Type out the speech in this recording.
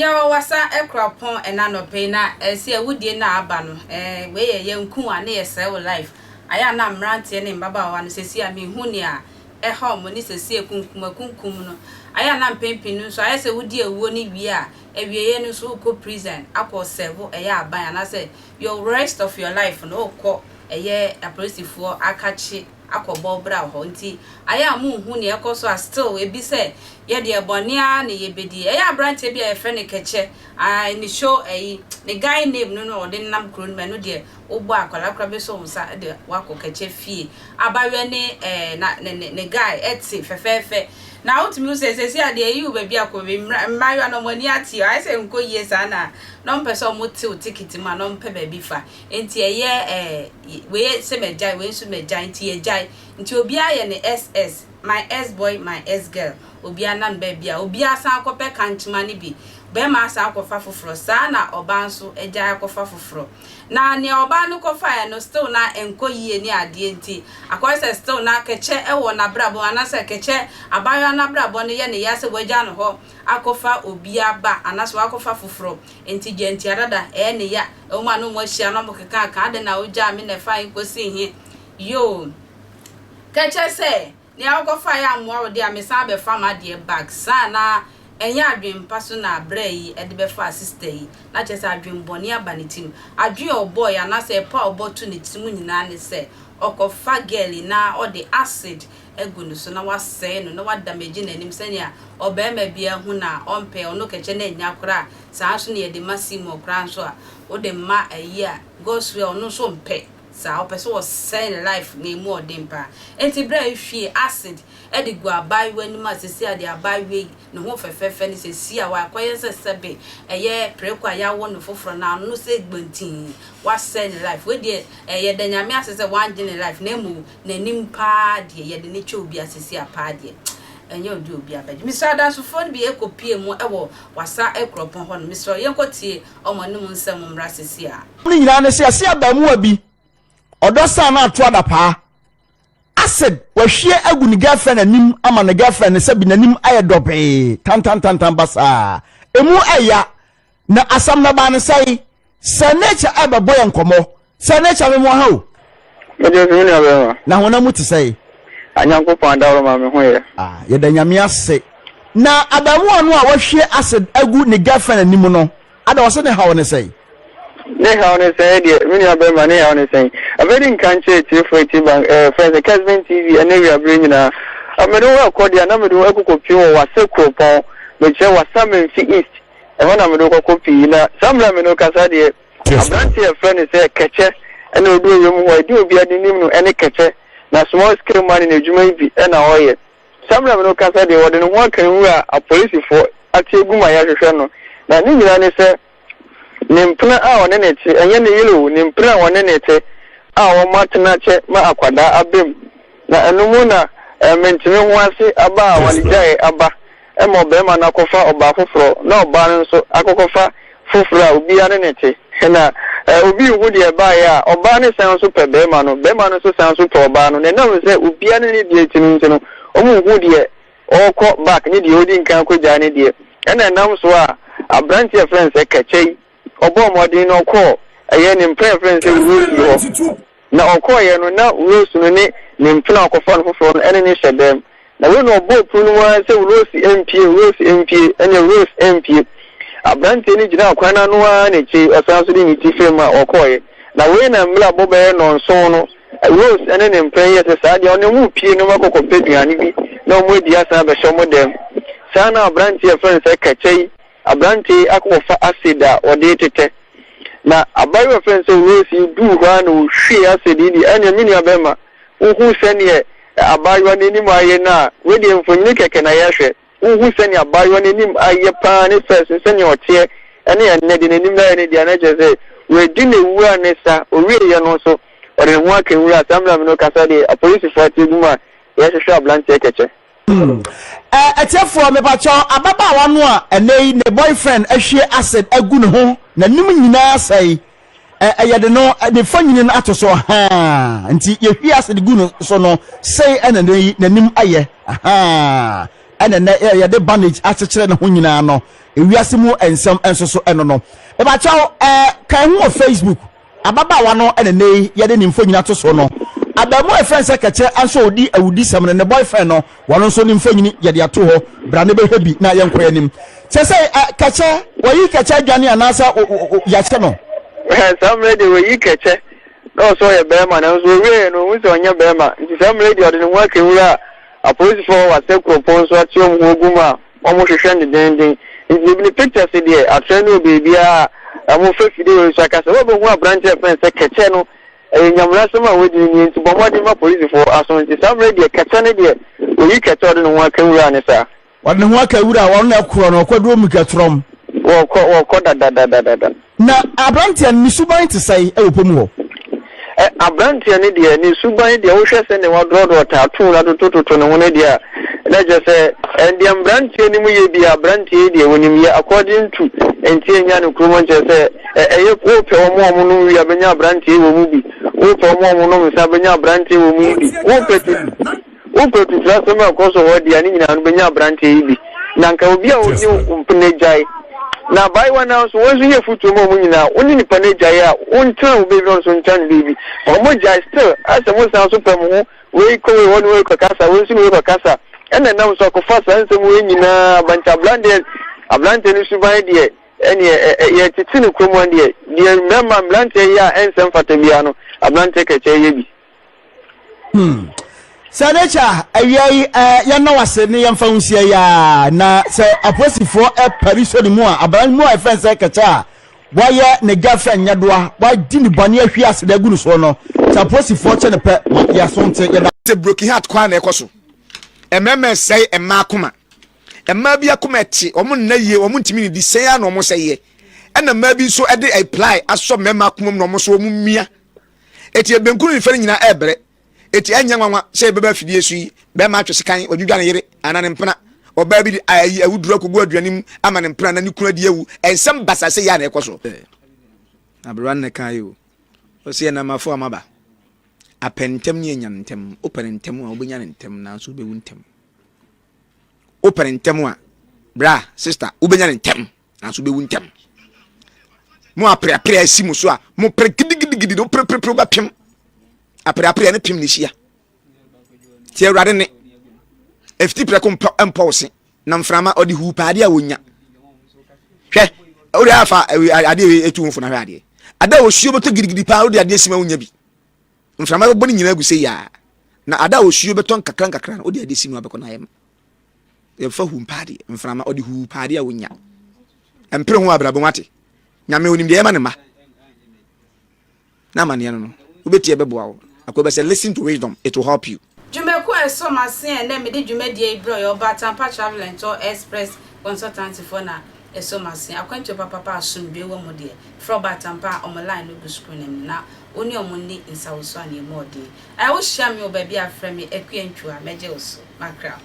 Ya Wassa Akropong enanope na esi awudie na aba no we ye nku a na yese wo life aya na mrante ne mbaba wa no sesi a me hu ne a ho mo ni sesi ekunkum no aya na mpempin no so aya se wudi ewuo ni wie a ewieye no so ko prison akọ serve eya aban na say your rest of your life no ko eye apolisifoɔ akachi akobo bra ho nti aya mu hu ne ekoso a still ebi say ye de ebonia ne ye bedi eya branch bi e fe ne keche ni show the guy name no de nam kron me no de ogbo akwala be so nsa de wako keche fie abawe ne guy eti fefefe na utimi say ade yi baby akobe mmayo no mani ati I say nko yie sana no mpeso mo ti ticket ma no mpe baby fa enti eye we se mejai we nsu mejai enti ejai nti obi aye ne SS my S boy my S girl obi anan baby a obi asan akope kanchima ni bi be ma asan akofa foforo sa na oba nso ejai akofa foforo na ne oba no kofa no still na enko yie ni ade enti akwese still na keche ewo na brabo anase keche abayo na brabo ne ye ne yase waja no ho akofa obi aba anase akofa foforo enti genti adada ne ya o ma no mo hia no mo keka ka de na oja me ne fa nkosi hi yo keche se ni akofa ya mo de amesa be fama de bag sana enya adwempa so na abra yi e de be fa sister yi na chese adwemboni aba ne tim adwe oboy anase pa obotu ne tim nyina ne se okofa girl na o de acid egunu so na wasɛ no na wadamage na nim sɛnia obema bia hu na ompe ono keche na nya kora saa so ne ye de masimo kora so a o de ma ayi a goswe ono so mpe saa opese wo sɛ life na emu odempa enti bra hwie acid e de gu abai wani ma sesi ade abai we ne ho fefefe ne sesi a wa kwaye sesebe eye prekwa ya wo no foforo na no se gbantin wa send life we de eye de nyame asese wan gene life na emu na nim pa de ye de ne twa obi asesi a pa de enye obi obi abaji Mr. Dansufo bi ekopie mu ewo Wassa Akropong ho no Mr. Yenkotie omonum nsem mra sesi a ni nyina ne se ase abamu abi odosa na ato adapa acid wahwie agu ni girlfriend anim ama ne girlfriend se bi nanim aye dobe tan basa emu aya na asam na ba ne sai se nature aba boy nkomo se nature me mo ha o na hona muti sai anyankopon da ma me ho ye ye da nyame ase na adamu anu a wahwie acid agu ni girlfriend anim no ada wo se ne ha wo ne sai ne ha on say de mini abema ne ha on say abedi nkanche tifo bank friends Casbin TV and we are bringing na amedo wa kodia na medo akukopie wo Wassa Akropong me che Wassa Menfi East e wona medo kokopie na samla me no kasa de abranti e friend say keche ene odu yom ho edi obi adenim no ene keche na small scale money na ejuma bi e na hoye samla me no kasa de wode no ho kan wu a police for atieguma ya hwehwe no na ni nyina ne say nimpna a one nete enye ne yelo nimpna one nete a wo matna che ma akwada abem na enumu na mentime ho ase aba walijai aba e mo be ma na kofa oba foforo na oba nso akokofa foforo obi ane nete na obi hu de ba ya oba ne san so pe be ma no so san so pe oba no na na se obi ane ne de tinu ntino omu hu de okọ back ne de odi nkan ko ja ne de na nam so a abranti friends e kachei obo modin no ko eye ni preference rose na okoye no na rose no ni mpna okofa no foforo ene ni shedem na we no obo punu wa se rose MP ene rose MP abranti ni gina akwana no a na chi osan so ni tifema okoye na we na mla bobe no nso no rose ene ni mpre se sa de ono mu pie no makoko peduane bi na omo di asa be shomo dem sana abranti friends e kachei abranti akofa acida ode tete na abayo friends rose du hwa na hwe acid di anya mini abema uhu sene abayo ne nim aye na we de mfonyi keke na yehwe uhu sene abayo ne nim aye pa ne first sene otie ene ya ne de ne nim na ne de na jeze we di ne wu anesa owie ye no so ore ho akenwu asamla me no kasa de police fati guma yehwe abranti keche etiefo me pacho ababa wanu a enei ne boyfriend ahwie acid agu ne ho na nim nyina sai yede no de fanyini no atoso ha nti yehwie acid gu no so no sei ena nei nanim aye ha ena yede bandage akekere ne ho nyina no ewiase mu ensem enso so eno no e ba chaw kan ho Facebook ababa no ene nei ye de nimfo nyina to so no abamu e friend se kache anso odi awudi sam ne boyfriend no wono so nimfo nyini ye de ato ho bra ne be hwebi na ye nkwa anim se se kache wayi kache adwane anasa ya che no some lady we kache no so ye be ma na so we no we so nya be ma nti some lady odi ne wa kewura a police for Wassa Akropong so atiom hoguma omo hwehwe ne denden nti bi pictures dey atreno baby a amo fe video so akasa we bo hu branch friend se kache no nyamra sama wedi ni nti bomodi ma police for aso nti some lady kache ne dey we kache odi ne wa kewura ne sa wadne ho akawura won na kuro no kwaduro mu katrom wo da na abrantia ni suban te sai e opomu ho abrantia ne de ni suban de wo hwese ne wadrodo ta tu na to ne wona de na je se ndi abrantia ni mu ye bi abrantia de wonim ye according to enti enya ne kromo je se eye ko pe omo no wi abenya abrantia wo mu bi wo pe omo no nsa abenya abrantia wo mu bi wo pe tu trase ma ko so wodi ani nyina no benya abrantia bi na nka obi a woni mpne jai na buy one house wonzu ye futu mo nyina oni ni pane jai a ontan obi no so nchan bibi omo jai still asa mo san so pam ho we ko we woni we kakasa wonsu we kakasa ena na so ko fasa nsem we nyina bancha blande ni suban de ene ye titini kromo de memma blande ya ensem fatabia no ablante ka che ye bi Sanecha ayai ya na wase ne yamfa hunsia ya na se aposifo pariso ni mu a abran mu a fense kacha waye ne girlfriend nyadoa wa di ni bani ahwi aseda gu no so no se aposifo che ne pe ya sonte ya se broken heart kwa na ekoso ememe sei emma akoma emma bi akoma eti omo na yie omo ntimi ni di sei ya na omo sei ye ena ma bi so ede apply aso mema akoma no omo so omo mia eti ebenkuru ni fere nyina ebre eti anya nwanwa se beba fidie su yi be ma atwe sekan odwudwa ne yere anane mpena oba bi ayi awudura kogu aduanim ama ne mpena na ne kunu de awu ensem basase ya na ekoso abran ne kan yo o se na mafo amaba apentem ne nya ntem opentem a obenya ne ntem na so be wu ntem opentem a bra sister obenya ne ntem na so be wu ntem mo apre asimu so a mo pre gidigidi do pre ba pem apre ne pim ne hia tie awrade ne efti pre ko empose na mframa odi hu paade a wonya hwe ori afa ade etu mfo na hwe ade ada osuo beto gidigidi pa odi ade sima wonya bi mframa bo ni nyina gu se ya na ada osuo beto nkakra odi ade sima abeko na yem e fa hu paade mframa odi hu paade a wonya empre hu abrabo mate nyame onim de yema ne ma na mane no ubetie bebo awo akoba say listen to wisdom, it will help you. Jumeku eso masin and then me di jumedie ibro yo Batampa traveling to express consultancy for na eso masin akwanto papa asumbe wo mo de from Batampa on my line no go screen na oni omuni insa wo so ani mo de I will share me obabi afrɛ me akuantwa meje oso makra